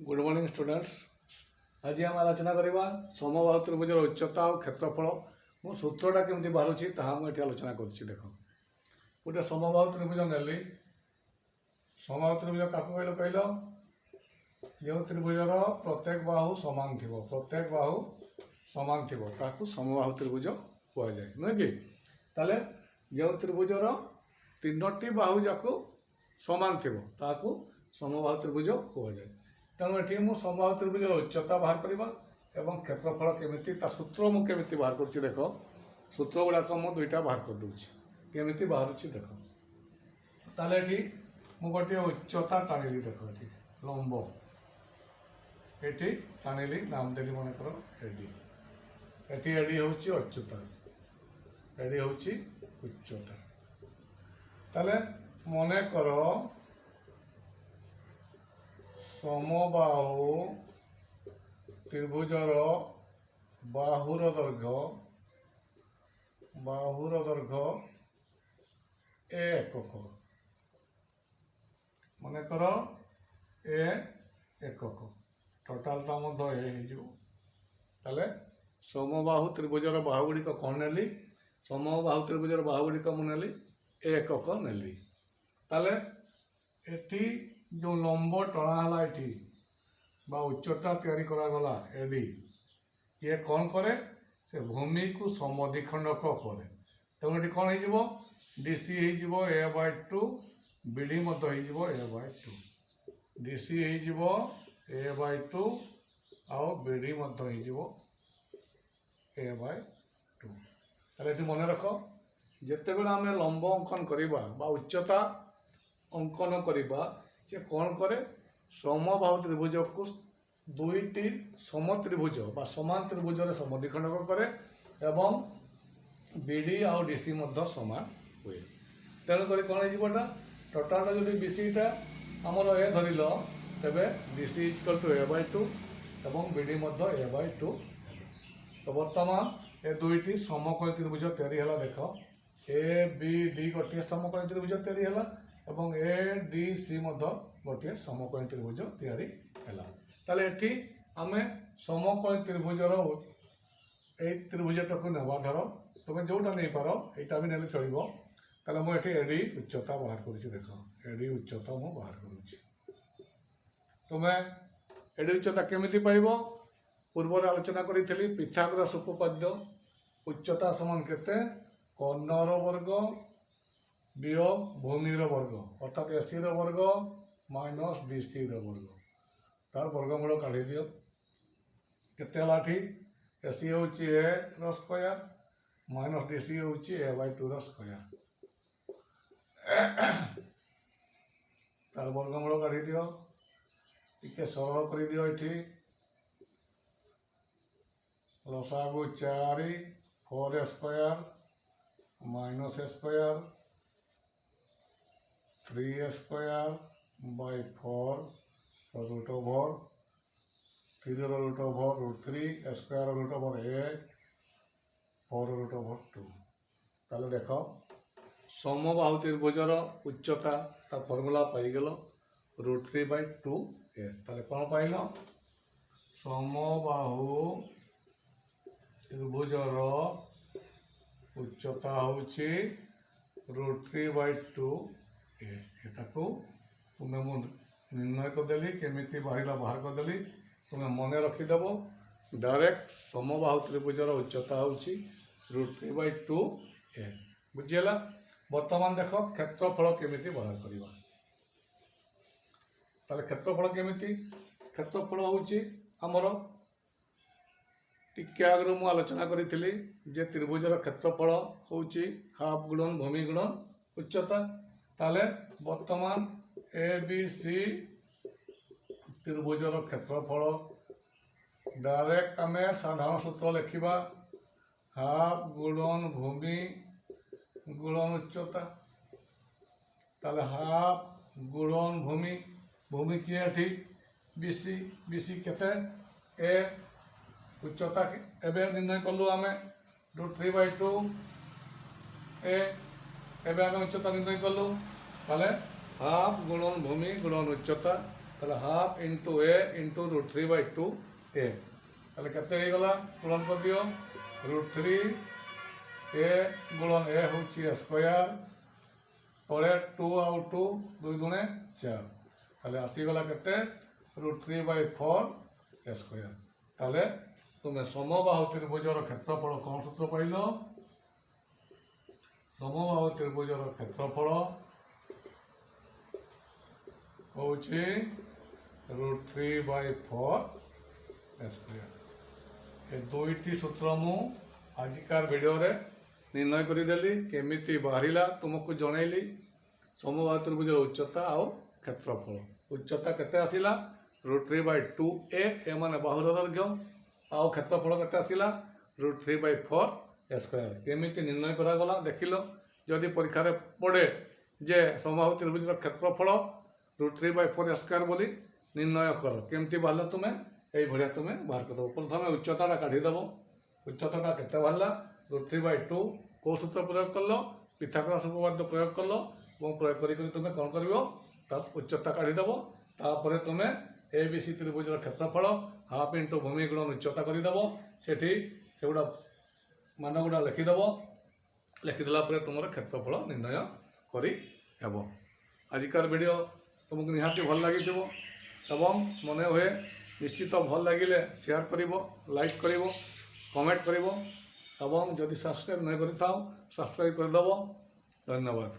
Good morning students. आज आम आलोचना करवा समबाहु त्रिभुजर उच्चता और क्षेत्रफल मो सूत्रटा केमती बाहर मुझे आलोचना कर देख गोटे समबाहु त्रिभुज नेली। समबाहु त्रिभुज क्या कहल जो त्रिभुजर प्रत्येक बाहु समान थी प्रत्येक बाहु समान थी समबाहु त्रिभुज कहुए नुहे कि ताले जो त्रिभुजर तीनोटी बाहु जाक समान थी समबाहु त्रिभुज कहुए। तेणु ये मुझे समबाहु त्रिभुजर उच्चता बाहर करवा एवं क्षेत्रफल केमी सूत्र मुझे बाहर कर देख सूत्र गुड़ाक मुझे दुईटा बाहर कर दूसरी केमी बाहर देख ताले मु गोटे उच्चता टाणिली देख ये लंब ये टाणिली नाम देली मनकर एडी एडी हूँ उच्चता एडी हूँ उच्चता ताले मन कर समबाहु त्रिभुजर बाहुर दैर्घ्य ए एकक मन कर ए एकक टोटाल ताले समबाहु त्रिभुजर बाहु गुड़िक कौन नेली समबाहु त्रिभुजर बाहु गुड़िक मुझे ए एकक नेली ताले एटी जो लंब टणाला ये उच्चता तैयारी करागला एडी ये कौन करे से भूमि को समद्विखंडक करे तेणु ये कौन हो डीसी हो a/2 बीडी a/2 डीसी हो a/2 आउ बीडी हो a/2 ताले मन रख जिते बड़े आम लंब अंकन करवा उच्चता अंकन करवा से कौन करे समबाहु त्रिभुज को दुईटी समत्रिभुज बा समान त्रिभुज समद्विखंडक करे एवं बीडी आउ डीसी समान हुए। तेणुक कौन होटा टोटाल जो बीसीटा आमर ए धरल तेरे डीसी इक्वल टू a/2 एवं बीडी a/2 तो बर्तमान ए दुईटी समकोणी त्रिभुज या देख ए बी डी गोटे समकोणी त्रिभुज या एवं ए डी सी गोटे समकोणी त्रिभुज या ताले एठी आमे समकोणी त्रिभुजर ए त्रिभुजटा नेबा धर तुम जोटा नहीं पार यहाँ भी नेले चलो ताले मुझे एडी उच्चता बाहर करुच्ची देख एडी उच्चता मु बाहर करुच्ची तुम्हें एडी उच्चता केमिति पाइब पूर्व आलोचना करी पिथागोरस उपपाद्य उच्चता समान केते कर्णर वर्ग वियोग भूमिर वर्ग अर्थात एसी वर्ग माइनस डीसी वर्ग तार वर्गमूल काढ़ी दियो केते एसी हूँ ए स्क्वायर माइनस डीसी हूँ a/2 स्क्वायर तार वर्गमूल काढ़ी दियो टिके सरल कर दियो ये लसागु 4 4 square minus A square 3 square by 4 root over 3 root over √3 square root over 8 4 root over 2 ताले देख समबाहु त्रिभुजर उच्चता ता फर्मूला पाईगल √3/2a ताले कौन पाइल समबाहु त्रिभुजर उच्चता हूँ √3/2a एटा तुम्हें मु निर्णय करदेली केमी बाहर करदेली तुम्हें मन रखीदेव डायरेक्ट समबाहु त्रिभुजर उच्चता हूँ √3/2a बुझीगला। बर्तमान देख क्षेत्रफल केमी बाहर करवा ताले क्षेत्रफल केमी क्षेत्रफल हूँ आमर टिके आगु मु आलोचना करी जे त्रिभुजर क्षेत्रफल हूँ हाफ गुणन भूमि गुणन उच्चता ताले वर्तमान ए बी सी त्रिभुजर क्षेत्रफल डायरेक्ट आम साधारण सूत्र लिखा हाफ गुणन भूमि गुणन उच्चता ताले हाफ गुणन भूमि भूमि किए थी बीसी बीसी केते ए उच्चता एवं निर्णय कलु आम √3/2 ए एवं आम उच्चता निर्णय कलु ताले हाफ गुणन भूमि गुणन उच्चता তাহলে হাফ ইন্টু এ ইন্টু √3/2 এ তাহলে কেতে হয়ে গলা পূরণ করে দিও √3 এ গুণন এ হচ্ছে এ স্কোয়ার তলে 2 ଆଉ 2 2 দুণে 4 তাহলে আসিগলা কেতে √3/4 এ স্কোয়ার তাহলে তুমি সমবাহু ত্রিভুজর ক্ষেত্রফল কোন সূত্র পাইল সমবাহু ত্রিভুজর ক্ষেত্রফল হচ্ছে √3/4 স্কোয়ার ଏ ଦୁଇଟି ସୂତ୍ର ମୁଁ ଆଜିକାର ଭିଡ଼ିଓରେ ନିର୍ଣ୍ଣୟ କରିଦେଲି କେମିତି ବାହାରିଲା ତୁମକୁ ଜଣେଇଲି ସମବାହୁ ତ୍ରିଭୁଜର ଉଚ୍ଚତା ଆଉ କ୍ଷେତ୍ରଫଳ ଉଚ୍ଚତା କେତେ ଆସିଲା √3/2 ଏମାନେ ବାହୁର ଦୈର୍ଘ୍ୟ ଆଉ କ୍ଷେତ୍ରଫଳ କେତେ ଆସିଲା √3/4 ସ୍କୋୟାର କେମିତି ନିର୍ଣ୍ଣୟ କରାଗଲା ଦେଖିଲ ଯଦି ପରୀକ୍ଷାରେ ପଡ଼େ ଯେ ସମବାହୁ ତ୍ରିଭୁଜର କ୍ଷେତ୍ରଫଳ √3/4 ସ୍କୋୟାର ବୋଲି ନିର୍ଣ୍ଣୟ କର କେମିତି ବାହାରିଲା ତୁମେ এইভাবে তুমি বাহার করে দেব প্রথমে উচ্চতাটা কাটিদেব উচ্চতাটা কেতে বাহারা √3/2 কেউ সূত্র প্রয়োগ করল পিথাগোরাস উপপাদ্য প্রয়োগ করল এবং প্রয়োগ করি তুমি কম করব তার উচ্চতা কাটিদেব তারপরে তুমি ABC ত্রিভুজের ক্ষেত্রফল হাফ ইন্টু ভূমি গুণন উচ্চতা করিদেব সেটি সেগুলা মানগুলা লিখিদেব লিখিদেলা পরে তোমার ক্ষেত্রফল নির্ণয় করে ହେବ ଆଜିକାର ଭିଡ଼ିଓ ତୁମକୁ ନିହାତି ଭଲ ଲାଗିଥିବ ଏବଂ ମନେ ହୁଏ ନିଶ୍ଚିତ ଭଲ ଲାଗିଲେ ସେୟାର କରିବ ଲାଇକ୍ କରିବ କମେଣ୍ଟ କରିବ ଏବଂ ଯଦି ସବସ୍କ୍ରାଇବ୍ ନ କରିଥାଅ ସବସ୍କ୍ରାଇବ୍ କରିଦେବ ଧନ୍ୟବାଦ।